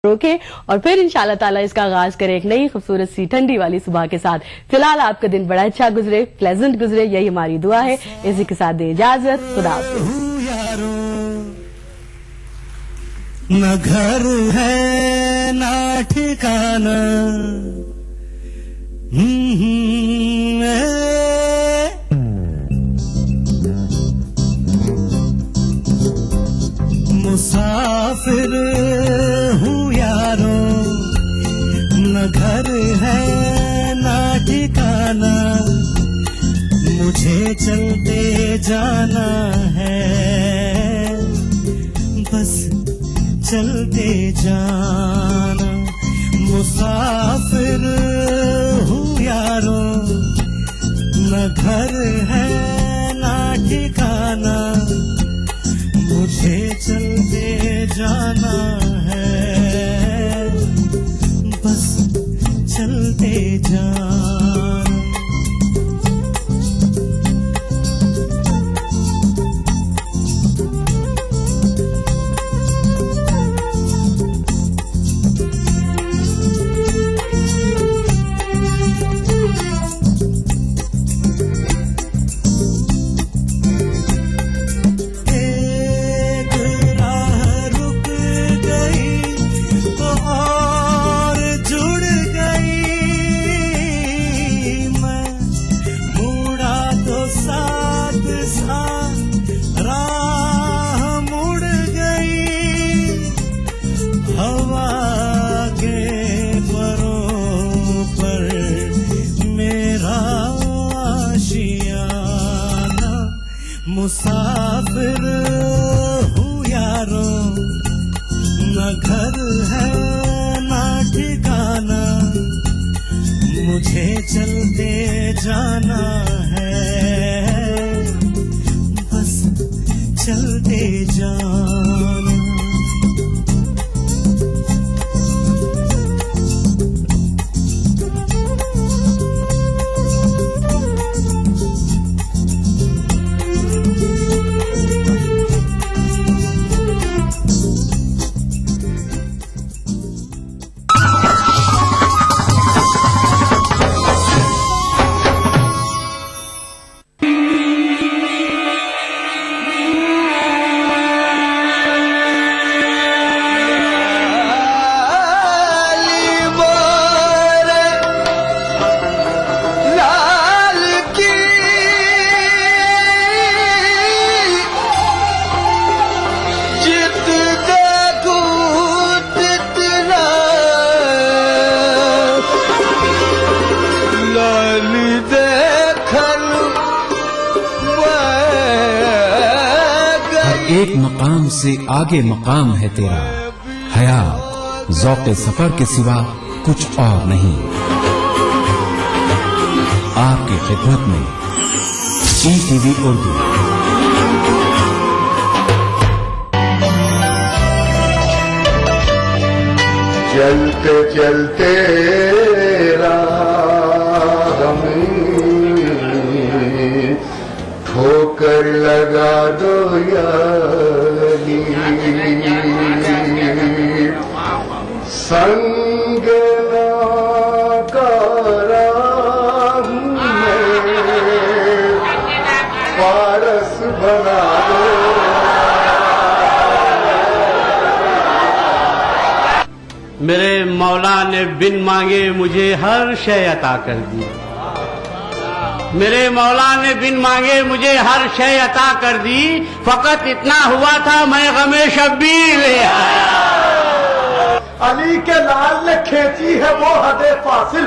रोके और फिर इंशाल्लाह ताला इसका आगाज करें एक नई खूबसूरत सी ठंडी वाली सुबह के साथ। फिलहाल आपका दिन बड़ा अच्छा गुजरे, प्लेजेंट गुजरे, यही हमारी दुआ है। इसी के साथ दे इजाजत, खुदा हाफिज। न घर है न ठिकाना, मुसाफिर हूँ यारो, न घर है न ठिकाना, मुझे चलते जाना है, बस चलते जाना। मुसाफिर हूँ यारो, न घर है न ठिकाना, मुझे चलते जाना है, बस चलते जाना। मुसाफिर हूँ यारो, न घर है न ठिकाना, मुझे चलते जाना है, बस चलते जाना। एक मकाम से आगे मकाम है तेरा, हयात ज़ौक़े सफर के सिवा कुछ और नहीं। आपकी खिदमत में ETV उर्दू। चलते चलते राह में ठोकर लगा दो यारी, संग का राह में पारस बना दो। मेरे मौला ने बिन मांगे मुझे हर शय अता कर दी, मेरे मौला ने बिन मांगे मुझे हर शय अता कर दी, फकत इतना हुआ था मैं गमे शब्बीर ले आया। अली के लाल ने खींची है वो हदे फासिल,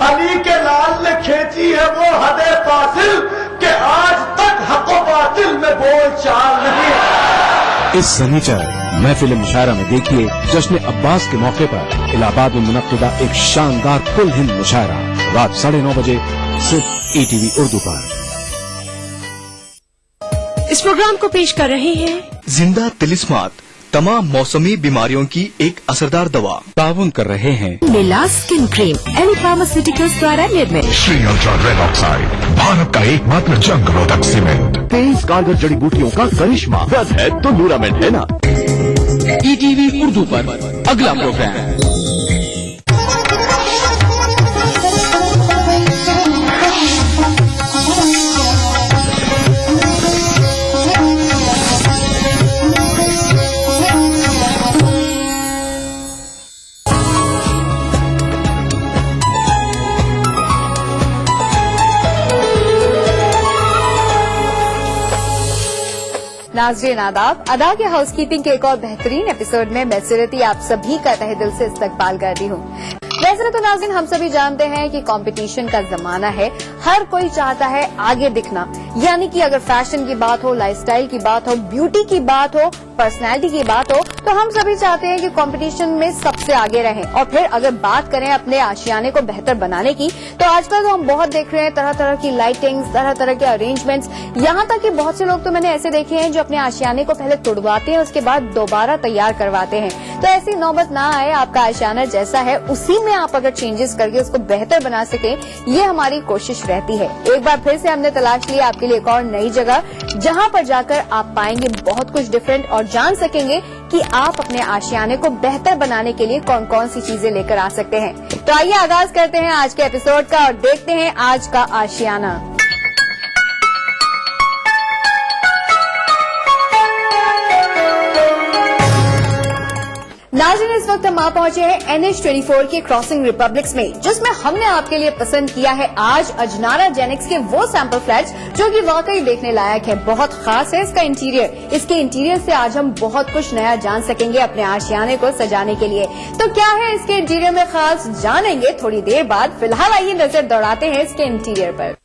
अली के लाल ने खींची है वो हदे फासिल, कि आज तक हक व बातिल में बोल चाल नहीं। इस शनिचर महफिल मुशायरा में देखिए जश्न अब्बास के मौके पर इलाहाबाद में मुनक्किदा एक शानदार कुल हिंद मुशायरा रात 9:30 बजे सिर्फ ETV उर्दू पर। इस प्रोग्राम को पेश कर रहे हैं जिंदा तिलिस्मात, तमाम मौसमी बीमारियों की एक असरदार दवा। ताउन कर रहे हैं मिला स्किन क्रीम एनी फार्मास्यूटिकल्स द्वारा निर्मित। Shri ultra red oxide, Bharat का एकमात्र जंग रोधक सीमेंट। 23 कारगर जड़ी बूटियों का करिश्मा, दर्द है तो न्यूरामेंट है ना। ETV उर्दू पर अगला प्रोग्राम। नाज़रीन आदाब, अदा के हाउसकीपिंग के एक और बेहतरीन एपिसोड में मैं सुरती आप सभी का तहे दिल से इस्तकबाल करती हूँ। वैसे तो नाज़रीन हम सभी जानते हैं कि कंपटीशन का जमाना है, हर कोई चाहता है आगे दिखना, यानी कि अगर फैशन की बात हो, लाइफस्टाइल की बात हो, ब्यूटी की बात हो, पर्सनैलिटी की बात हो, तो हम सभी चाहते हैं कि कंपटीशन में सबसे आगे रहें। और फिर अगर बात करें अपने आशियाने को बेहतर बनाने की, तो आजकल तो हम बहुत देख रहे हैं तरह तरह की लाइटिंग्स, तरह तरह के अरेंजमेंट्स, यहाँ तक कि बहुत से लोग तो मैंने ऐसे देखे हैं जो अपने आशियाने को पहले तुड़वाते हैं, उसके बाद दोबारा तैयार करवाते हैं। तो ऐसी नौबत ना आए, आपका आशियाना जैसा है उसी में आप अगर चेंजेस करके उसको बेहतर बना सकें, ये हमारी कोशिश रहती है। एक बार फिर से हमने तलाश लिया आपके लिए एक और नई जगह, जहाँ पर जाकर आप पाएंगे बहुत कुछ डिफरेंट और जान सकेंगे कि आप अपने आशियाने को बेहतर बनाने के लिए कौन कौन सी चीजें लेकर आ सकते हैं। तो आइए आगाज करते हैं आज के एपिसोड का और देखते हैं आज का आशियाना। नाज़रीन इस वक्त हम आ पहुंचे हैं NH24 के क्रॉसिंग रिपब्लिक्स में, जिसमें हमने आपके लिए पसंद किया है आज अजनारा जेनिक्स के वो सैंपल फ्लैट्स जो कि वाकई देखने लायक है। बहुत खास है इसका इंटीरियर। इसके इंटीरियर से आज हम बहुत कुछ नया जान सकेंगे अपने आशियाने को सजाने के लिए। तो क्या है इसके इंटीरियर में खास, जानेंगे थोड़ी देर बाद। फिलहाल आइए नजर दौड़ाते हैं इसके इंटीरियर पर।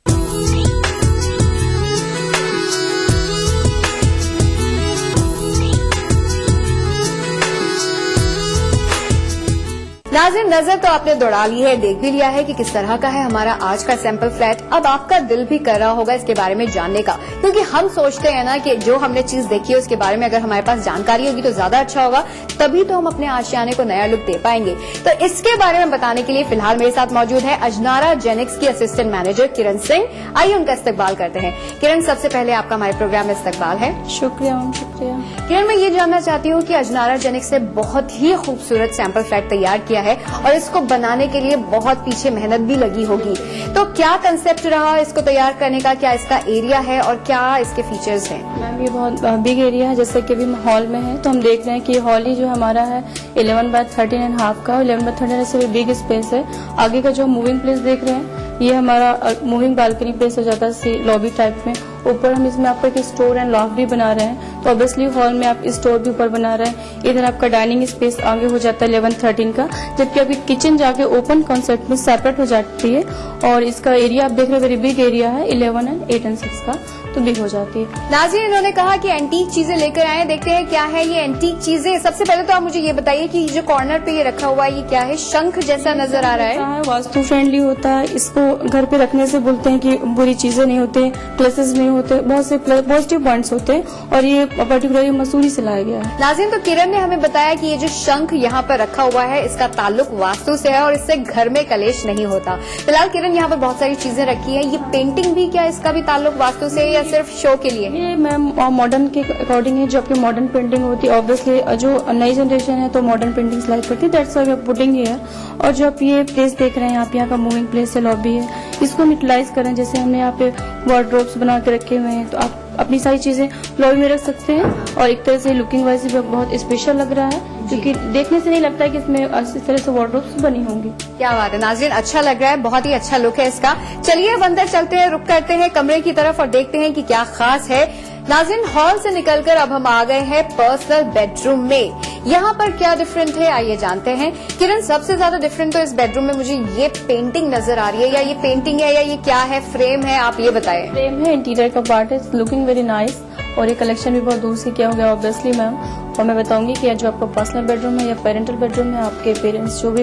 नाज़रीन नजर तो आपने दौड़ा ली है, देख भी लिया है कि किस तरह का है हमारा आज का सैंपल फ्लैट। अब आपका दिल भी कर रहा होगा इसके बारे में जानने का, क्योंकि हम सोचते हैं ना कि जो हमने चीज देखी है उसके बारे में अगर हमारे पास जानकारी होगी तो ज्यादा अच्छा होगा, तभी तो हम अपने आशियाने को नया लुक दे पाएंगे। तो इसके बारे में बताने के लिए फिलहाल मेरे साथ मौजूद है अजनारा जेनिक्स की असिस्टेंट मैनेजर किरण सिंह। आइए उनका इस्तकबाल करते हैं। किरण, सबसे पहले आपका हमारे प्रोग्राम में इस्तकबाल है। शुक्रिया शुक्रिया। किरण, मैं ये जानना चाहती हूँ कि अजनारा जेनिक्स ने बहुत ही खूबसूरत सैंपल फ्लैट तैयार किया है और इसको बनाने के लिए बहुत पीछे मेहनत भी लगी होगी। तो क्या कंसेप्ट रहा इसको तैयार करने का, क्या इसका एरिया है और क्या इसके फीचर्स हैं? मैम ये बहुत बिग एरिया है, जैसे कि अभी हॉल में है तो हम देख रहे हैं कि हॉल ही जो हमारा है 11x13.5 का, 11x13 से भी बिग स्पेस है। आगे का जो मूविंग प्लेस देख रहे हैं ये हमारा मूविंग बालकनी प्लेस हो जाता है लॉबी टाइप में। ऊपर हम इसमें आपको एक स्टोर एंड लॉफ्ट भी बना रहे हैं, तो ऑब्वियसली हॉल में आप स्टोर भी ऊपर बना रहे हैं। इधर आपका डाइनिंग स्पेस आगे हो जाता है 11x13 का, जबकि अभी किचन जाके ओपन कॉन्सेप्ट में सेपरेट हो जाती है। और इसका एरिया आप देख रहे हैं वेरी बिग एरिया है 11 and 8 and 6 का, तो बिग हो जाती है। नाज़रीन इन्होंने कहा कि एंटीक चीजें लेकर आए, देखते हैं क्या है ये एंटीक चीजें। सबसे पहले तो आप मुझे ये बताइए कि जो कॉर्नर पे ये रखा हुआ है ये क्या है? शंख जैसा नजर आ रहा है। वास्तु फ्रेंडली होता है, इसको घर पे रखने से बोलते हैं कि बुरी चीजें नहीं होते, क्लेसेस नहीं होते, बहुत से पॉजिटिव पॉइंट्स होते हैं और ये पर्टिकुलरली मसूरी से लाया गया है। नाज़रीन तो किरण ने हमें बताया कि ये जो शंख यहाँ पर रखा हुआ है इसका ताल्लुक वास्तु से है और इससे घर में कलेश नहीं होता। फिलहाल किरण यहाँ पर बहुत सारी चीजें रखी है, ये पेंटिंग भी क्या इसका भी ताल्लुक वास्तु से या सिर्फ शो के लिए? ये मैम मॉडर्न के अकॉर्डिंग है, जो आपकी मॉडर्न पेंटिंग होती है। ऑब्वियसली जो नई जनरेशन है तो मॉडर्न पेंटिंग लाइक करती है, that's why we are putting here. और जो आप ये प्लेस देख रहे हैं यहाँ का मूविंग प्लेस है, लॉबी है, इसको हम यूटिलाइज करें। जैसे हमने यहाँ पे वार्डरोब्स बना के रखे हुए हैं, तो आप अपनी सारी चीजें लॉबी में रख सकते हैं। और एक तरह से लुकिंग वाइज भी बहुत स्पेशल लग रहा है, क्योंकि देखने से नहीं लगता है कि इसमें इस तरह से वार्डरोब्स बनी होंगी। क्या बात है नाज़रीन, अच्छा लग रहा है, बहुत ही अच्छा लुक है इसका। चलिए अब अंदर चलते हैं, रुक करते हैं कमरे की तरफ और देखते हैं कि क्या खास है। नाज़रीन हॉल से निकलकर अब हम आ गए हैं पर्सनल बेडरूम में। यहाँ पर क्या डिफरेंट है आइए जानते हैं। किरण, सबसे ज्यादा डिफरेंट तो इस बेडरूम में मुझे ये पेंटिंग नजर आ रही है, या ये पेंटिंग है या ये क्या है? फ्रेम है, आप ये बताएं। फ्रेम है, इंटीरियर का पार्ट है, लुकिंग वेरी नाइस। और ये कलेक्शन भी बहुत दूर से किया हो गया ऑब्वियसली मैम। और मैं बताऊंगी कि जो आपका पर्सनल बेडरूम है या पेरेंटल बेडरूम है, आपके पेरेंट्स जो भी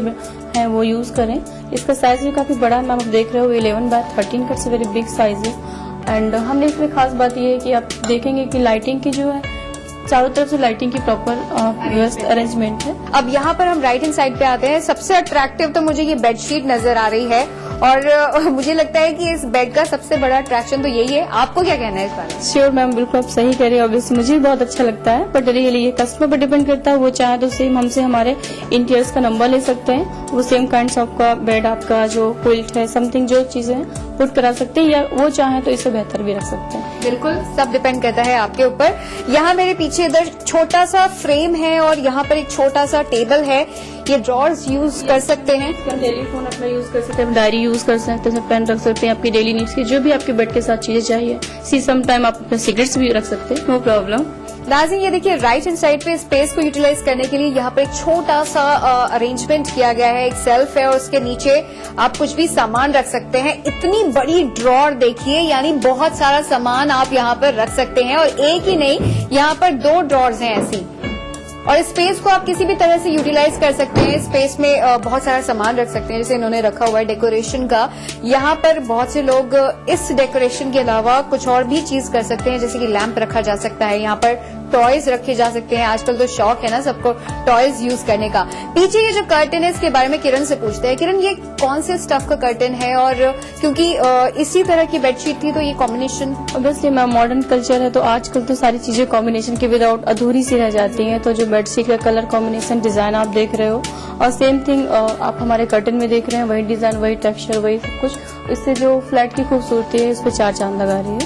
हैं वो यूज करें। इसका साइज भी काफी बड़ा है मैम, आप देख रहे हो 11x13 का, वेरी बिग साइज है। एंड हमने इसमें खास बात ये है कि आप देखेंगे कि लाइटिंग की जो है चारों तरफ से लाइटिंग की प्रॉपर व्यवस्था अरेंजमेंट है। अब यहाँ पर हम राइट हैंड साइड पे आते हैं। सबसे अट्रैक्टिव तो मुझे ये बेडशीट नजर आ रही है और मुझे लगता है कि इस बेड का सबसे बड़ा अट्रैक्शन तो यही है। आपको क्या कहना है इस बारे में? श्योर मैम, बिल्कुल आप सही कह रही है। ऑब्वियसली मुझे भी बहुत अच्छा लगता है, बट रियली ये कस्टमर पर डिपेंड करता है। वो चाहे तो सेम हमसे हमारे इंटीरियर्स का नंबर ले सकते हैं, वो सेम काइंड ऑफ का बेड आपका जो क्विल्ट है समथिंग जो चीजें पुट करा सकते हैं, या वो चाहे तो इससे बेहतर भी रख सकते हैं। बिल्कुल, सब डिपेंड करता है आपके ऊपर। यहाँ मेरे पीछे इधर छोटा सा फ्रेम है और यहाँ पर एक छोटा सा टेबल है। ये ड्रॉर्स यूज कर सकते हैं, टेलीफोन अपना यूज कर सकते हैं, डायरी यूज कर सकते हैं, पेन रख सकते हैं, आपकी डेली नीड्स की जो भी आपके बेड के साथ चीजें चाहिए। सी सम टाइम आप अपने सिगरेट्स भी रख सकते हैं, नो प्रॉब्लम। नाज़रीन, ये देखिए राइट हैंड साइड पे स्पेस को यूटिलाइज करने के लिए यहाँ पर एक छोटा सा अरेंजमेंट किया गया है। एक सेल्फ है और उसके नीचे आप कुछ भी सामान रख सकते हैं। इतनी बड़ी ड्रॉर देखिए, यानी बहुत सारा सामान आप यहाँ पर रख सकते हैं। और एक ही नहीं, यहाँ पर 2 ड्रॉर्स हैं ऐसी, और इस स्पेस को आप किसी भी तरह से यूटिलाइज कर सकते हैं। स्पेस में बहुत सारा सामान रख सकते हैं, जैसे इन्होंने रखा हुआ है डेकोरेशन का। यहाँ पर बहुत से लोग इस डेकोरेशन के अलावा कुछ और भी चीज कर सकते हैं, जैसे कि लैंप रखा जा सकता है। यहाँ पर टॉयज रखे जा सकते हैं। आजकल तो शौक है ना सबको टॉयज यूज करने का। पीछे ये जो कर्टन है, इसके बारे में किरण से पूछते हैं। किरण, ये कौन से स्टफ का कर्टन है? और क्योंकि इसी तरह की बेडशीट थी तो ये combination. Obviously ma'am, modern culture है तो आजकल तो सारी चीजें कॉम्बिनेशन के विदाउट अधूरी सी रह जाती हैं। तो जो बेडशीट का कलर कॉम्बिनेशन डिजाइन आप देख रहे हो, और सेम थिंग आप हमारे कर्टन में देख रहे हैं, वही डिजाइन, वही टेक्सचर, वही सब कुछ। इससे जो फ्लैट की खूबसूरती है, इस पे 4 चांद लगा रही है।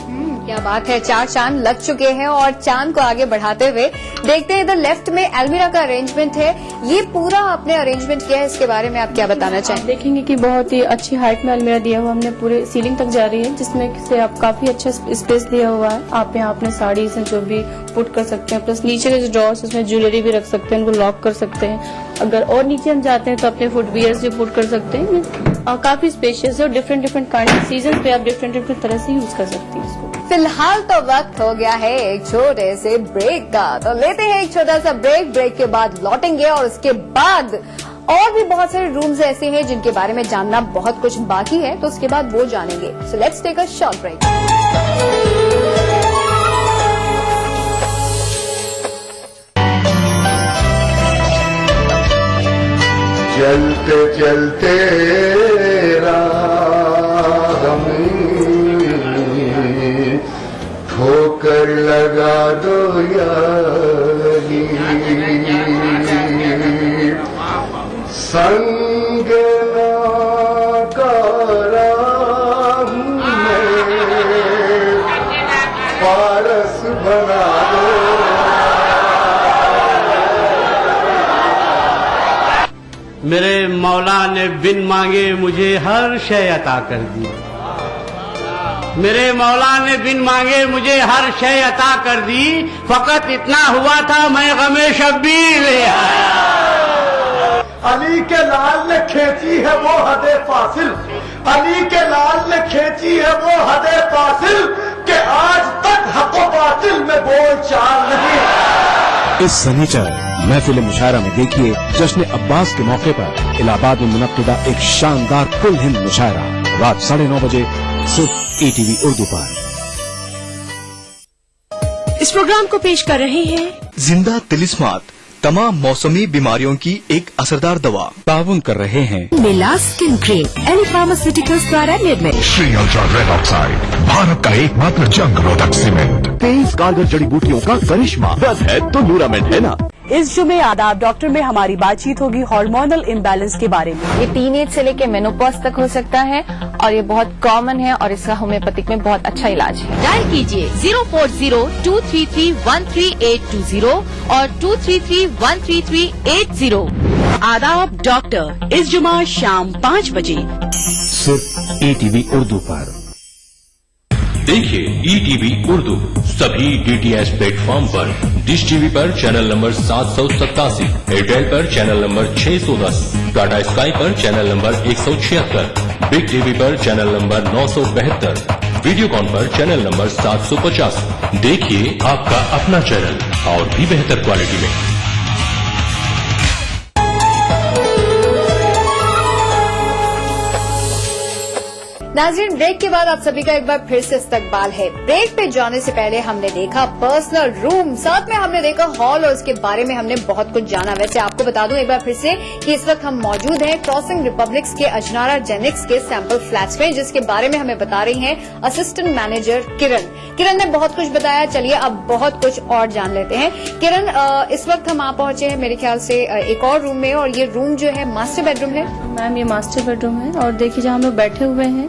क्या बात है, 4 चांद लग चुके हैं। और चांद को आगे बढ़ाते हुए देखते हैं, इधर लेफ्ट में अलमीरा का अरेंजमेंट है। ये पूरा आपने अरेंजमेंट किया है, इसके बारे में आप क्या बताना चाहेंगे? देखेंगे कि बहुत ही अच्छी हाइट में अलमीरा दिया हुआ हमने, पूरे सीलिंग तक जा रही है, जिसमें से आप काफी अच्छा स्पेस दिया हुआ है। आप यहाँ अपने साड़ीज जो भी पुट कर सकते हैं, प्लस नीचे के जो ड्रॉर्स उसमें ज्वेलरी भी रख सकते हैं, उनको लॉक कर सकते हैं। अगर और नीचे हम जाते हैं तो अपने फुटवियर्स जो पुट कर सकते हैं। काफी स्पेशियस है और डिफरेंट काइंड ऑफ सीजन पे आप डिफरेंट तरह से यूज कर सकती हैं इसको। फिलहाल तो वक्त हो गया है एक छोटे से ब्रेक का, तो लेते हैं एक छोटा सा ब्रेक। ब्रेक के बाद लौटेंगे और उसके बाद और भी बहुत सारे रूम्स ऐसे हैं जिनके बारे में जानना बहुत कुछ बाकी है, तो उसके बाद वो जानेंगे। So let's take a short break. चलते चलते राह में ठोकर लगा दो यारी, संग ना करा हूँ मैं, पारस बना दो। मेरे मौला ने बिन मांगे मुझे हर शय अता कर दी। मेरे मौला ने बिन मांगे मुझे हर शय अता कर दी। फकत इतना हुआ था, मैं गमे शब्बीर ले आया। अली के लाल ने खींची है वो हदे फासिल, अली के लाल ने खींची है वो हदे फासिल, कि आज तक हक़ व बातिल में बोलचाल नहीं। इस शनिचर महफिल मुशायरा में देखिए जश्न अब्बास के मौके पर इलाहाबाद में मुनक्किदा एक शानदार कुल हिंद मुशायरा रात 9:30 बजे सिर्फ ETV उर्दू पर। इस प्रोग्राम को पेश कर रहे हैं जिंदा तिलिस्मात, तमाम मौसमी बीमारियों की एक असरदार दवा। ताउन कर रहे हैं मिला स्किन क्रीम एनी फार्मास्यूटिकल्स द्वारा निर्मित। Shri ultra red oxide, Bharat का एकमात्र जंग रोधक सीमेंट। 23 कारगर जड़ी बूटियों का करिश्मा, बस है तो न्यूरामेंट है ना। इस जुमे आदाब डॉक्टर में हमारी बातचीत होगी हार्मोनल इम्बैलेंस के बारे में। ये टीनेज से लेके मेनोपॉज तक हो सकता है और ये बहुत कॉमन है और इसका होम्योपैथिक में बहुत अच्छा इलाज है। डायल कीजिए 040-233-13820 और 233-13380। आदाब डॉक्टर इस जुमा शाम 5 बजे सिर्फ ETV उर्दू पर। देखिए ETV उर्दू सभी DTH प्लेटफॉर्म पर। डिश टीवी पर चैनल नंबर 787, एयरटेल पर चैनल नंबर 610, टाटा स्काई पर चैनल नंबर 176, बिग टीवी पर चैनल नंबर 972, वीडियोकॉन पर चैनल नंबर 750। देखिए आपका अपना चैनल और भी बेहतर क्वालिटी में। नाज़रीन, ब्रेक के बाद आप सभी का एक बार फिर से इस्तकबाल है। ब्रेक पे जाने से पहले हमने देखा पर्सनल रूम, साथ में हमने देखा हॉल और उसके बारे में हमने बहुत कुछ जाना। वैसे आपको बता दूं एक बार फिर से कि इस वक्त हम मौजूद हैं क्रॉसिंग रिपब्लिक्स के अजनारा जेनिक्स के सैंपल फ्लैट्स में, जिसके बारे में हमें बता रही हैं असिस्टेंट मैनेजर किरण ने बहुत कुछ बताया। चलिए अब बहुत कुछ और जान लेते हैं। किरण, इस वक्त हम आ पहुंचे हैं मेरे ख्याल से एक और रूम में, और ये रूम जो है मास्टर बेडरूम है। मैम ये मास्टर बेडरूम है, और देखिए जहाँ हम लोग बैठे हुए हैं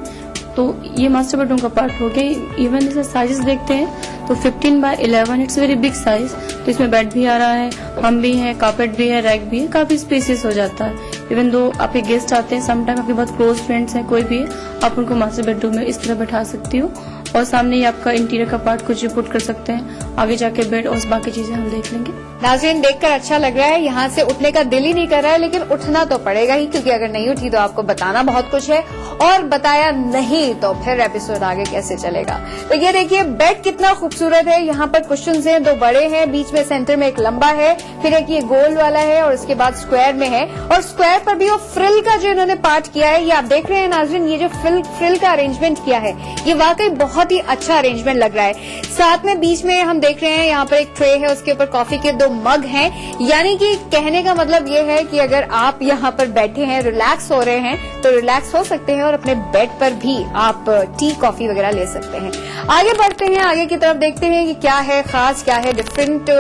तो ये मास्टर बेडरूम का पार्ट हो गया। इवन इसे साइजेस देखते हैं तो 15x11 it's very big size. तो इसमें बेड भी आ रहा है, हम भी हैं, कारपेट भी है, रैक भी है, काफी स्पेसियस हो जाता है। इवन दो आपके गेस्ट आते हैं, समटाइम आपके बहुत क्लोज फ्रेंड्स हैं, कोई भी है, आप उनको मास्टर बेडरूम में इस तरह बैठा सकती हो। और सामने ही आपका इंटीरियर का पार्ट कुछ भी पुट कर सकते हैं। आगे जाके बेड और बाकी चीजें हम देख लेंगे। नाज़रीन, देखकर अच्छा लग रहा है, यहाँ से उठने का दिल ही नहीं कर रहा है, लेकिन उठना तो पड़ेगा ही, क्योंकि अगर नहीं उठी तो आपको बताना बहुत कुछ है, और बताया नहीं तो फिर एपिसोड आगे कैसे चलेगा। तो ये देखिए बेड कितना खूबसूरत है। यहाँ पर कुशन्स हैं, दो बड़े हैं, बीच में सेंटर में एक लंबा है, फिर एक ये गोल वाला है, और उसके बाद स्क्वायर में है। और स्क्वायर पर भी वो फ्रिल का जो इन्होंने पार्ट किया है, ये आप देख रहे हैं नाज़रीन, ये जो फ्रिल का अरेंजमेंट किया है, ये वाकई बहुत ही अच्छा अरेंजमेंट लग रहा है। साथ में बीच में हम देख रहे हैं यहाँ पर एक ट्रे है, उसके ऊपर कॉफी के 2 मग हैं। यानी कि कहने का मतलब ये है कि अगर आप यहाँ पर बैठे हैं, रिलैक्स हो रहे हैं, तो रिलैक्स हो सकते हैं और अपने बेड पर भी आप टी कॉफी वगैरह ले सकते हैं। आगे बढ़ते हैं, आगे की तरफ देखते हैं कि क्या है खास, क्या है डिफरेंट,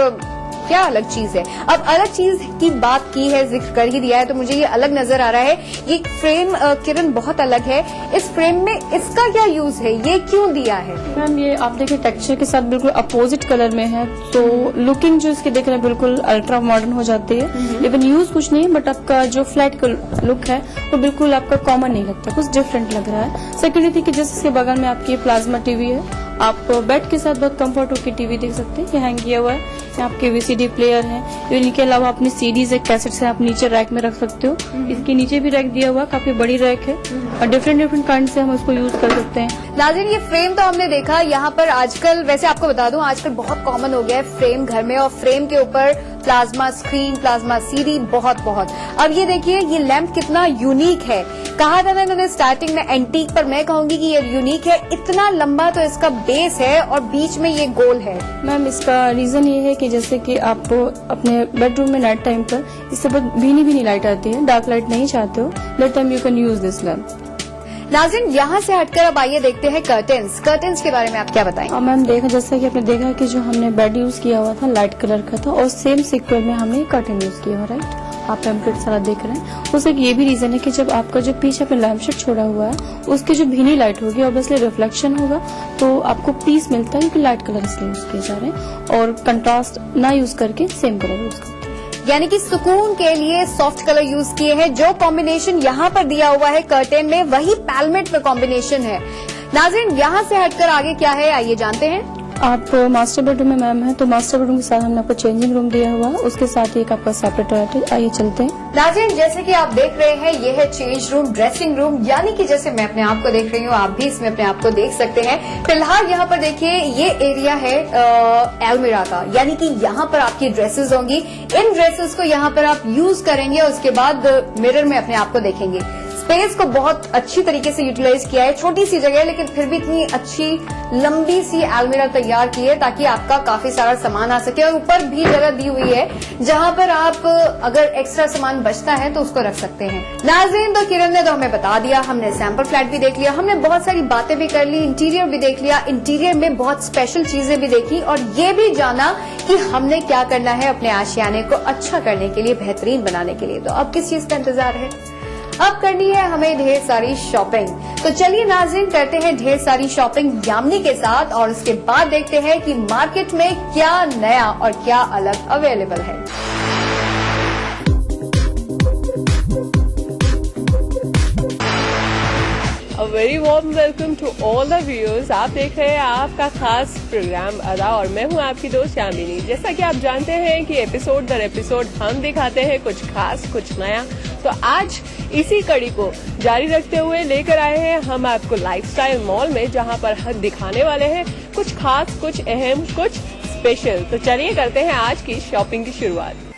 क्या अलग चीज है। अब अलग चीज की बात की है, जिक्र कर ही दिया है, तो मुझे ये अलग नजर आ रहा है। ये फ्रेम किरण बहुत अलग है। इस फ्रेम में इसका क्या यूज है, ये क्यों दिया है? मैम ये आप देखिए टेक्सचर के साथ बिल्कुल अपोजिट कलर में है, तो लुकिंग जो इसके देख रहे हैं बिल्कुल अल्ट्रा मॉडर्न हो जाती है। इवन यूज कुछ नहीं है, बट आपका जो फ्लैट लुक है वो बिल्कुल आपका कॉमन नहीं लगता, कुछ डिफरेंट लग रहा है। सेकेंडरी थी कि जैसे इसके बगल में आपकी प्लाज्मा टीवी है, आप बेड के साथ बहुत कंफर्ट होकर टीवी देख सकते हैं। ये हैंग किया हुआ है, यहाँ आपके वीसीडी प्लेयर है, इनके अलावा अपनी सीडीज एक कैसेट से आप नीचे रैक में रख सकते हो। इसके नीचे भी रैक दिया हुआ, काफी बड़ी रैक है, और डिफरेंट काइंड से हम उसको यूज कर सकते हैं। नाज़रीन, ये फ्रेम तो हमने देखा यहाँ पर आजकल, वैसे आपको बता दूं आजकल बहुत कॉमन हो गया है फ्रेम घर में, और फ्रेम के ऊपर प्लाज्मा स्क्रीन, प्लाज्मा सीडी, बहुत। अब ये देखिए ये लैंप कितना यूनिक है। कहा था ना इन्होंने स्टार्टिंग में एंटीक, पर मैं कहूंगी कि ये यूनिक है। इतना लंबा तो इसका बेस है, और बीच में ये गोल है। मैम इसका रीजन ये है कि जैसे कि आप अपने बेडरूम में नाइट टाइम पर इससे बहुत भीनी लाइट आती है, डार्क लाइट नहीं चाहते हो, that time you can use this lamp. नाज़रीन, यहाँ से हटकर अब आइए देखते हैं कर्टेन्स के बारे में आप क्या बताएंगे? मैम देखा, जैसा कि आपने देखा कि जो हमने बेड यूज किया हुआ था लाइट कलर का था, और सेम सीक्वल में हमने कर्टेन यूज किया हुआ, राइट? आप पैम्पलेट सारा देख रहे हैं। उससे ये भी रीजन है कि जब आपका जो पीछे अपने लैंप शेड छोड़ा हुआ है, उसकी जो भीनी लाइट होगी ऑब्वियसली रिफ्लेक्शन होगा, तो आपको पीस मिलता है, क्योंकि लाइट कलर इसलिए यूज किए जा रहे हैं, और कंट्रास्ट ना यूज करके सेम कलर यूज करते हैं। यानी कि सुकून के लिए सॉफ्ट कलर यूज किए हैं। जो कॉम्बिनेशन यहाँ पर दिया हुआ है कर्टेन में, वही पैलमेट में कॉम्बिनेशन है। नाज़रीन, यहाँ से हटकर आगे क्या है आइए जानते हैं। आप मास्टर बेडरूम में मैम है, तो मास्टर बेडरूम के साथ हमने आपको चेंजिंग रूम दिया हुआ है, उसके साथ ही एक आपका सेपरेट टॉयलेट है। आइए चलते हैं। नाज़रीन, जैसे कि आप देख रहे हैं, ये है चेंज रूम, ड्रेसिंग रूम, यानी कि जैसे मैं अपने आप को देख रही हूँ, आप भी इसमें अपने आप को देख सकते हैं। फिलहाल यहाँ पर देखिए ये एरिया है एलमिरा का, यानी कि यहाँ पर आपकी ड्रेसेस होंगी। इन ड्रेसेस को यहाँ पर आप यूज करेंगे, उसके बाद मिरर में अपने आप को देखेंगे। स्पेस को बहुत अच्छी तरीके से यूटिलाइज किया है। छोटी सी जगह है, लेकिन फिर भी इतनी अच्छी लंबी सी अलमीरा तैयार की है ताकि आपका काफी सारा सामान आ सके, और ऊपर भी जगह दी हुई है जहां पर आप अगर एक्स्ट्रा सामान बचता है तो उसको रख सकते हैं। नाज़रीन, तो किरण ने तो हमें बता दिया, हमने सैंपल फ्लैट भी देख लिया, हमने बहुत सारी बातें भी कर ली, इंटीरियर भी देख लिया, इंटीरियर में बहुत स्पेशल चीजें भी देखी, और ये भी जाना कि हमने क्या करना है अपने आशियाने को अच्छा करने के लिए, बेहतरीन बनाने के लिए। तो अब किस चीज का इंतजार है? अब करनी है हमें ढेर सारी शॉपिंग। तो चलिए नाज़रीन, करते हैं ढेर सारी शॉपिंग यामिनी के साथ, और उसके बाद देखते हैं कि मार्केट में क्या नया और क्या अलग अवेलेबल है। A very warm welcome to all the viewers। आप देख रहे हैं आपका खास प्रोग्राम अदा, और मैं हूं आपकी दोस्त यामिनी। जैसा कि आप जानते हैं कि एपिसोड दर एपिसोड हम दिखाते हैं कुछ खास, कुछ नया। तो आज इसी कड़ी को जारी रखते हुए लेकर आए हैं हम आपको लाइफस्टाइल मॉल में, जहां पर हम दिखाने वाले हैं कुछ खास, कुछ अहम, कुछ स्पेशल। तो चलिए करते हैं आज की शॉपिंग की शुरुआत।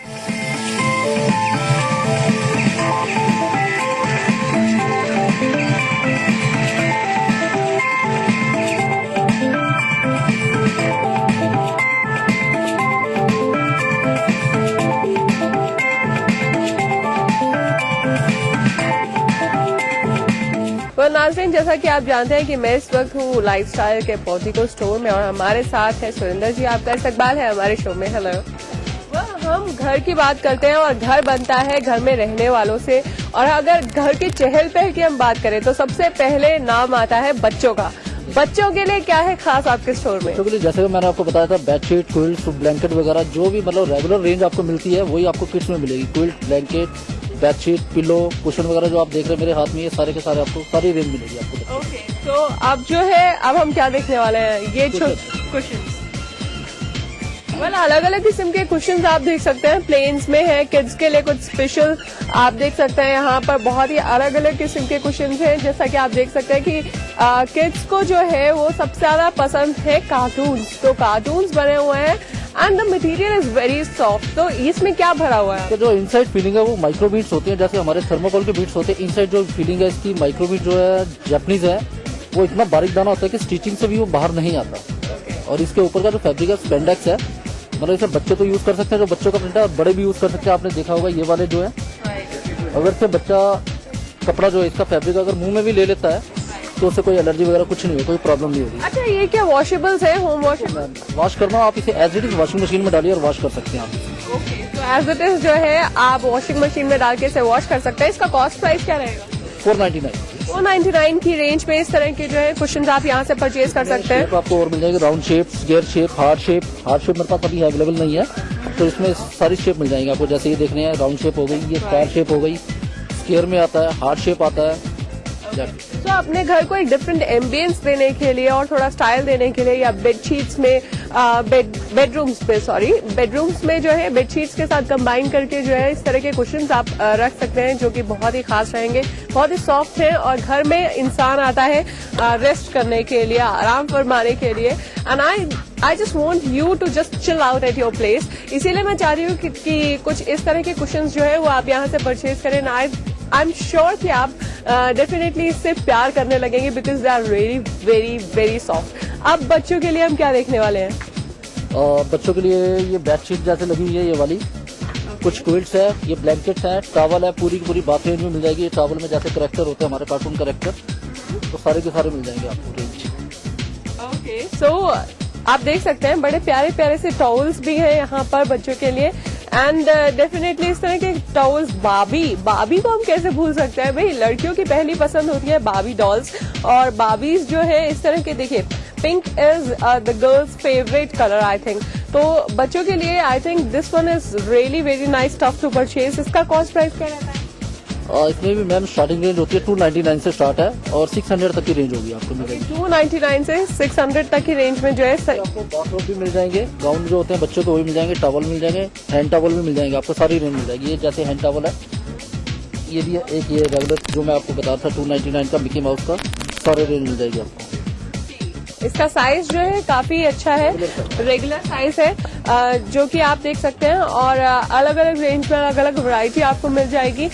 तो नाज़रीन, जैसा कि आप जानते हैं कि मैं इस वक्त हूँ लाइफस्टाइल के पोर्टिको स्टोर में और हमारे साथ है सुरेंद्र जी। आपका इस्तकबाल है हमारे शो में। हेलो। हम घर की बात करते हैं और घर बनता है घर में रहने वालों से, और अगर घर के चहल पहल की हम बात करें तो सबसे पहले नाम आता है बच्चों का। बच्चों के लिए क्या है खास आपके स्टोर में? बच्चों के लिए जैसे मैंने आपको बताया था, बेडशीट, क्विल्ट, ब्लैंकेट वगैरह जो भी मतलब रेगुलर रेंज आपको मिलती है वही आपको किड्स में मिलेगी। Quilt, blanket, bedsheet, pillow, cushion वगैरह जो आप देख रहे हैं मेरे हाथ में, ये सारे के सारे आपको सारी रेंज मिलेगी आपको। ओके, तो अब जो है अब हम क्या देखने वाले हैं? ये कुशन अलग अलग किस्म के कुशन्स आप देख सकते हैं। प्लेन्स में है, किड्स के लिए कुछ स्पेशल आप देख सकते हैं। यहाँ पर बहुत ही अलग अलग किस्म के कुशन्स हैं। जैसा कि आप देख सकते हैं कि किड्स को जो है वो सबसे ज्यादा पसंद है कार्टून्स। तो कार्टून्स बने हुए हैं and the material is very soft. तो इसमें क्या भरा हुआ है? तो जो इनसाइड फीलिंग है वो माइक्रो बीट्स होते हैं, जैसे हमारे थर्मोकोल के बीट्स होते हैं। इनसाइड जो फीलिंग है इसकी माइक्रो बीट जो है जापानीज है, वो इतना बारीक दाना होता है कि स्टिचिंग से भी वो बाहर नहीं आता। और इसके ऊपर का जो फैब्रिक है स्पेंडेक्स है, मतलब इसे बच्चे तो यूज कर सकते हैं, जो बच्चों का प्रिंट है, और बड़े भी यूज कर सकते हैं। आपने देखा होगा ये वाले जो है, अगर से बच्चा कपड़ा जो है इसका फैब्रिक अगर मुंह में भी ले लेता है तो उससे कोई एलर्जी वगैरह कुछ नहीं है, कोई प्रॉब्लम नहीं होगी। अच्छा, ये क्या वॉशेबल्स है? होम वॉशेबल वॉश करना, आप इसे as it is washing machine में डालिए और वॉश कर सकते हैं आप। ओके, तो एज इट इज जो है आप वॉशिंग मशीन में डाल के इसे वॉश कर सकते हैं। इसका कॉस्ट प्राइस क्या रहेगा? 499 की रेंज में इस तरह के जो है कुशन आप यहाँ से परचेज कर सकते हैं। आपको और मिल जाएगी round shape, square shape, heart shape. Heart shape मेरे पास अभी अवेलेबल नहीं है, तो इसमें सारी शेप मिल जाएंगे आपको। जैसे ये देखने हैं, राउंड शेप हो गई, ये स्क्वायर शेप हो गई, स्क्वायर में आता है, हार्ट शेप आता है। तो अपने घर को एक डिफरेंट एम्बियंस देने के लिए और थोड़ा स्टाइल देने के लिए, या बेडशीट्स में बेडरूम्स में जो है बेडशीट्स के साथ कंबाइन करके जो है इस तरह के कुशन्स आप रख सकते हैं, जो कि बहुत ही खास रहेंगे, बहुत ही सॉफ्ट हैं। और घर में इंसान आता है रेस्ट करने के लिए, आराम फरमाने के लिए, and I just want you to just chill out at your place. इसीलिए मैं चाह रही हूँ कि कुछ इस तरह के कुशन्स जो है वो आप यहाँ से परचेज करें। आई एम श्योर कि आप डेफिनेटली इससे प्यार करने लगेंगे, because they are very very very soft. अब बच्चों के लिए हम क्या देखने वाले हैं? बच्चों के लिए ये बेडशीट जैसे लगी हुई है ये वाली, कुछ क्विल्ट्स है, ये ब्लैंकेट्स है, टॉवल है, पूरी की पूरी बाथ रेंज में मिल जाएगी। ये टॉवल में जैसे करेक्टर होते हैं हमारे कार्टून करेक्टर, तो सारे के सारे मिल जाएंगे आपको रेंज। ओके, सो आप देख सकते हैं बड़े प्यारे प्यारे से टॉवल्स भी हैं यहाँ पर बच्चों के लिए, एंड डेफिनेटली इस तरह के टॉवल्स। बाबी को हम कैसे भूल सकते हैं? भाई, लड़कियों की पहली पसंद होती है बाबी डॉल्स, और बाबीज जो है इस तरह के, देखिए pink is the girls favourite colour I think. तो बच्चों के लिए I think this one is really very nice tough to purchase. इसका कॉस्ट प्राइस क्या रहता है? इसमें भी मैम स्टार्टिंग रेंज होती है 299 से स्टार्ट है, और 600 तक की रेंज होगी आपको मिलेगी। 299 से 600 तक की रेंज में जो है आपको बाथरूम भी मिल जाएंगे, गाउन जो होते हैं बच्चों को वही मिल जाएंगे, टॉवल मिल जाएंगे, हैंड टॉवल भी मिल जाएंगे, आपको सारी रेंज मिल जाएगी। ये जैसे हैंड टॉवल है, ये भी है, एक ये रेगुलर जो मैं आपको बता रहा था 299 का मिकी माउस का, सारे रेंज मिल जाएगी आपको। इसका साइज जो है काफी अच्छा है, रेगुलर साइज है, जो कि आप देख सकते हैं, और अलग अलग रेंज में अलग अलग वैरायटी आपको मिल जाएगी।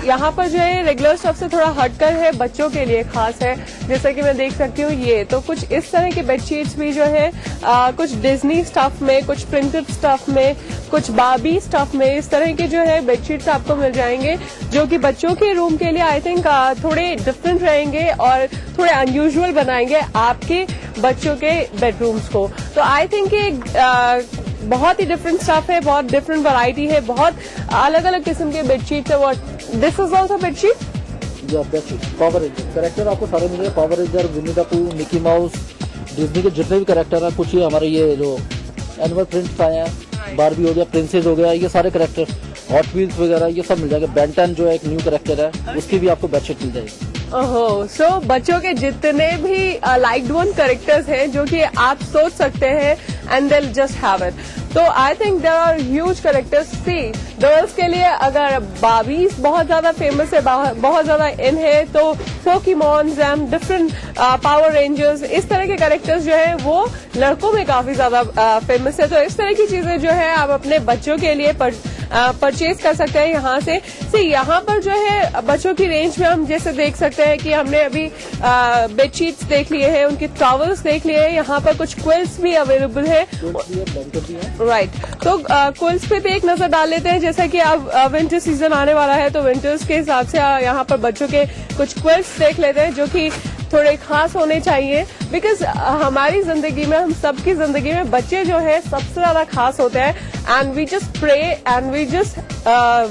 यहाँ पर जो है रेगुलर स्टफ से थोड़ा हटकर है, बच्चों के लिए खास है, जैसा कि मैं देख सकती हूँ। ये तो कुछ इस तरह के बेडशीट्स भी जो है कुछ डिज्नी स्टफ में, कुछ प्रिंटेड स्टफ में, कुछ बाबी स्टफ में, इस तरह के जो है बेडशीट्स आपको मिल जाएंगे, जो कि बच्चों के रूम के लिए आई थिंक थोड़े डिफरेंट रहेंगे और थोड़े अनयूजुअल बनाएंगे आपके बच्चों के बेडरूम्स को। तो आई थिंक बहुत ही डिफरेंट स्टफ है, बहुत डिफरेंट वैरायटी है, बहुत अलग अलग किस्म के बेडशीट्स है। This is also bedsheet, power ranger character आपको सारे मिलेंगे। Power ranger, Winnie the Pooh, Mickey Mouse, Disney के जितने भी करेक्टर हैं, कुछ ये हमारे ये जो एनिमल प्रिंट्स आए हैं, बारबी हो गया, प्रिंसेस हो गया, ये सारे करेक्टर, हॉट व्हील्स वगैरह ये सब मिल जाएंगे। बेंटन जो है एक न्यू करेक्टर है, उसकी भी आपको बेडशीट मिल जाएगी। ओहो, सो बच्चों के जितने भी लाइक्ड वन कैरेक्टर्स हैं जो कि आप सोच सकते हैं, and they just have it. तो I think there are huge characters. See girls के लिए अगर बाबीज बहुत ज्यादा फेमस है, बहुत ज्यादा इन है, तो Pokémons and different power rangers, इस तरह के कैरेक्टर्स जो है वो लड़कों में काफी ज्यादा फेमस है। तो इस तरह की चीजें जो है आप अपने बच्चों के लिए परचेज कर सकते हैं यहाँ से। यहाँ पर जो है बच्चों की रेंज में हम जैसे देख सकते हैं कि हमने अभी बेडशीट्स देख लिए हैं, उनके टॉवल्स देख लिए हैं, यहाँ पर कुछ क्विल्स भी अवेलेबल है। राइट, तो क्विल्स पे भी एक नजर डाल लेते हैं। जैसा कि अब विंटर सीजन आने वाला है तो विंटर्स के हिसाब से यहाँ पर बच्चों के कुछ क्विल्स देख लेते हैं जो कि थोड़े खास होने चाहिए, बिकॉज हमारी जिंदगी में, हम सबकी जिंदगी में बच्चे जो है सबसे ज्यादा खास होते हैं। And we just pray and we just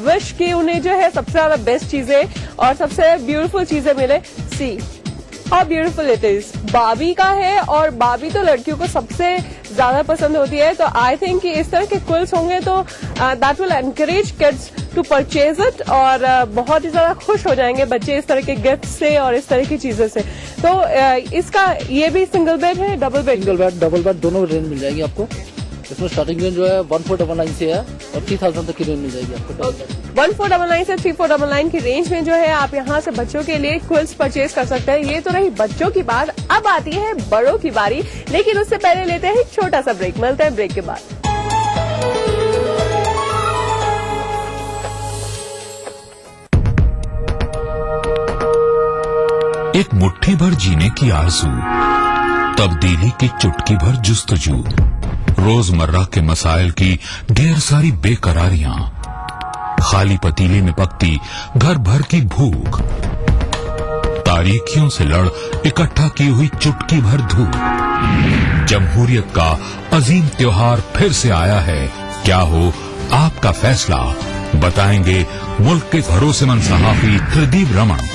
wish कि उन्हें जो है सबसे ज्यादा बेस्ट चीजें और सबसे ब्यूटीफुल चीजें मिले। See how beautiful it is. बाबी का है और बाबी तो लड़कियों को सबसे ज्यादा पसंद होती है, तो आई थिंक कि इस तरह के क्विल्स होंगे तो that will encourage kids to purchase it और बहुत ही ज्यादा खुश हो जाएंगे बच्चे इस तरह के गिफ्ट से और इस तरह की चीजों से। तो इसका ये भी सिंगल बेड है, double bed? Single bed, double bed दोनों रेंज मिल जाएगी आपको। इसमें स्टार्टिंग रेंज जो है 1499 से है और 3000 तक की रेंज मिल जाएगी आपको। 1499 से 3499 की रेंज में जो है आप यहाँ से बच्चों के लिए क्विल्स परचेज कर सकते हैं। ये तो रही बच्चों की बात, अब आती है बड़ों की बारी, लेकिन उससे पहले लेते हैं एक छोटा सा ब्रेक। मिलते हैं ब्रेक के बाद। एक मुट्ठी भर जीने की आरज़ू, तब्दीली की चुटकी भर जुस्तजू, रोजमर्रा के मसाइल की ढेर सारी बेकरारियां, खाली पतीले में पकती घर भर की भूख, तारीखियों से लड़ इकट्ठा की हुई चुटकी भर धूप। जमहूरियत का अजीम त्योहार फिर से आया है। क्या हो आपका फैसला, बताएंगे मुल्क के भरोसेमंद सहाफी त्रिदीप रमन।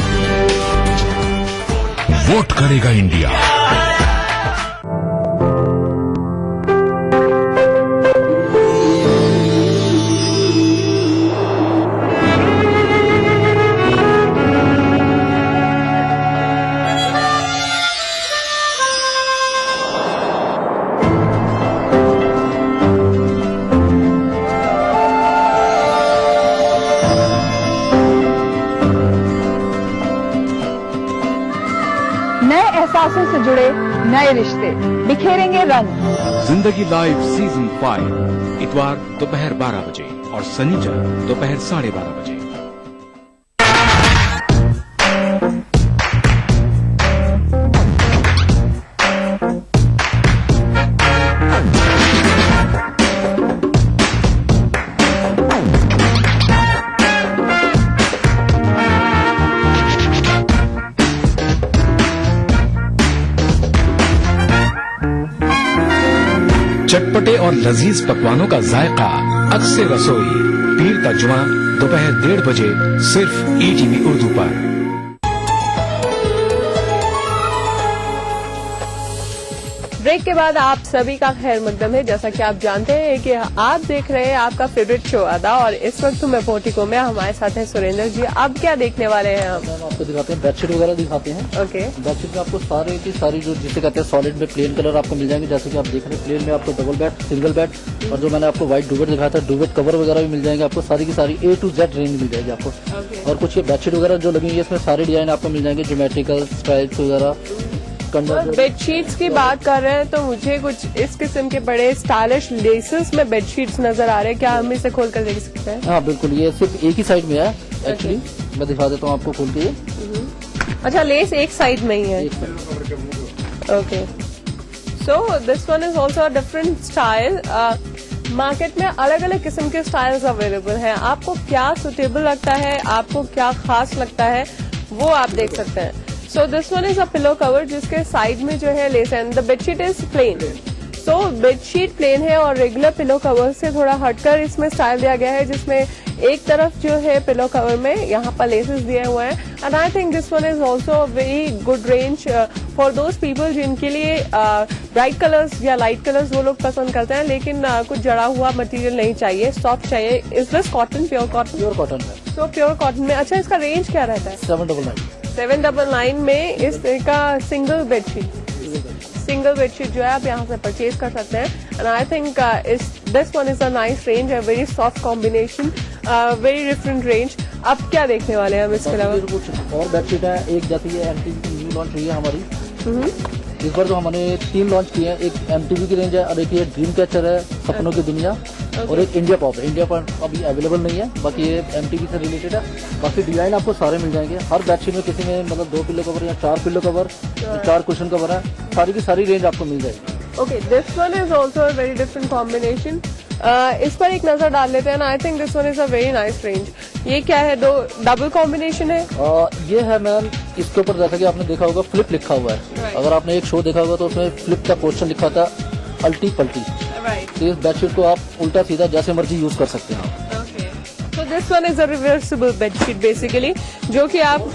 वोट करेगा इंडिया। एहसासों से जुड़े नए रिश्ते बिखेरेंगे रंग। जिंदगी लाइव सीजन 5 इतवार दोपहर 12 बजे और शनिवार दोपहर 12:30 बजे। चटपटे और लजीज पकवानों का जायका, अक्से रसोई, पीर का जुमा दोपहर 1:30 बजे सिर्फ ईटीवी उर्दू पर। ब्रेक के बाद आप सभी का खैर मकदम है। जैसा कि आप जानते हैं कि आप देख रहे हैं आपका फेवरेट शो अदा, और इस वक्त मैं पोर्टिको में, हमारे साथ हैं सुरेंद्र जी। अब क्या देखने वाले हैं हम? आपको दिखाते हैं बेडशीट वगैरह दिखाते हैं। ओके, बेडशीट में आपको सारे की सारी जो जिसे कहते हैं सॉलिड में प्लेन कलर आपको मिल जाएंगे। जैसे कि आप देख रहे हैं प्लेन में आपको डबल बेड, सिंगल बेड, और जो मैंने आपको व्हाइट डुवेट दिखाया था, डुवेट कवर वगैरह भी मिल जाएंगे आपको। सारी की सारी A to Z रेंज मिल जाएगी आपको। और कुछ ये बेडशीट वगैरह जो लगेंगे इसमें सारे डिजाइन आपको मिल जाएंगे, ज्योमेट्रिकल स्टाइल्स वगैरह। बेडशीट्स की बात कर रहे हैं तो मुझे कुछ इस किस्म के बड़े स्टाइलिश लेसेस में बेडशीट्स नजर आ रहे हैं। क्या हम इसे खोल कर देख सकते हैं? हाँ बिल्कुल, ये सिर्फ एक ही साइड में है एक्चुअली। मैं दिखा देता हूँ आपको खोल के। अच्छा, लेस एक साइड में ही है। Okay, so this one is also different style. Market में अलग अलग किस्म के स्टाइल्स अवेलेबल हैं। आपको क्या सुटेबल लगता है, आपको क्या खास लगता है, वो आप देख सकते हैं। So this one is a pillow cover जिसके साइड में जो है लेस है। The bedsheet is plain. So bedsheet plain है और रेगुलर पिलो कवर से थोड़ा हटकर इसमें स्टाइल दिया गया है, जिसमें एक तरफ जो है पिलो कवर में यहाँ पर लेसेस दिए हुए हैं। And I think this one is also very good range for those people जिनके लिए ब्राइट कलर्स या लाइट कलर्स वो लोग पसंद करते हैं, लेकिन कुछ जड़ा हुआ मटेरियल नहीं चाहिए, सॉफ्ट चाहिए। Is this cotton, pure cotton? Pure cotton है। सो प्योर कॉटन में। अच्छा, इसका रेंज क्या रहता है? 799 में इस तरह का सिंगल बेडशीट जो है आप यहाँ से परचेज कर सकते हैं। And I think this one is a nice range, a very soft combination, very different range. अब क्या देखने वाले हैं हम इसके अलावा? कुछ और बेडशीट है। एक जाती है MTV की न्यू लॉन्च हुई है हमारी। इस बार तो हमने 3 लॉन्च किए हैं। एक MTV की रेंज है और एक ये ड्रीम कैचर है, सपनों की दुनिया। और एक इंडिया पॉप है। इंडिया पॉप अभी अवेलेबल नहीं है, बाकी ये MTV से रिलेटेड है। बाकी डिजाइन आपको सारे मिल जाएंगे। हर बेडशीट में किसी में मतलब 2 पिलो कवर या 4 पिलो कवर, 4 कुशन कवर है, सारी की सारी रेंज आपको मिल जाएगी। Okay, this one is also a very different combination. इस पर एक नजर डाल लेते हैं ना। आई think this one is a very nice range. ये क्या है, 2 डबल कॉम्बिनेशन है? ये है मैम, इसके ऊपर जैसा कि आपने देखा होगा फ्लिप लिखा हुआ है। अगर आपने एक शो देखा होगा तो उसमें फ्लिप का क्वेश्चन लिखा था अल्टी पल्टी। तो इस बेडशीट को आप उल्टा सीधा जैसे मर्जी यूज कर सकते हैं। So this one is a reversible bedsheet basically, जो कि आप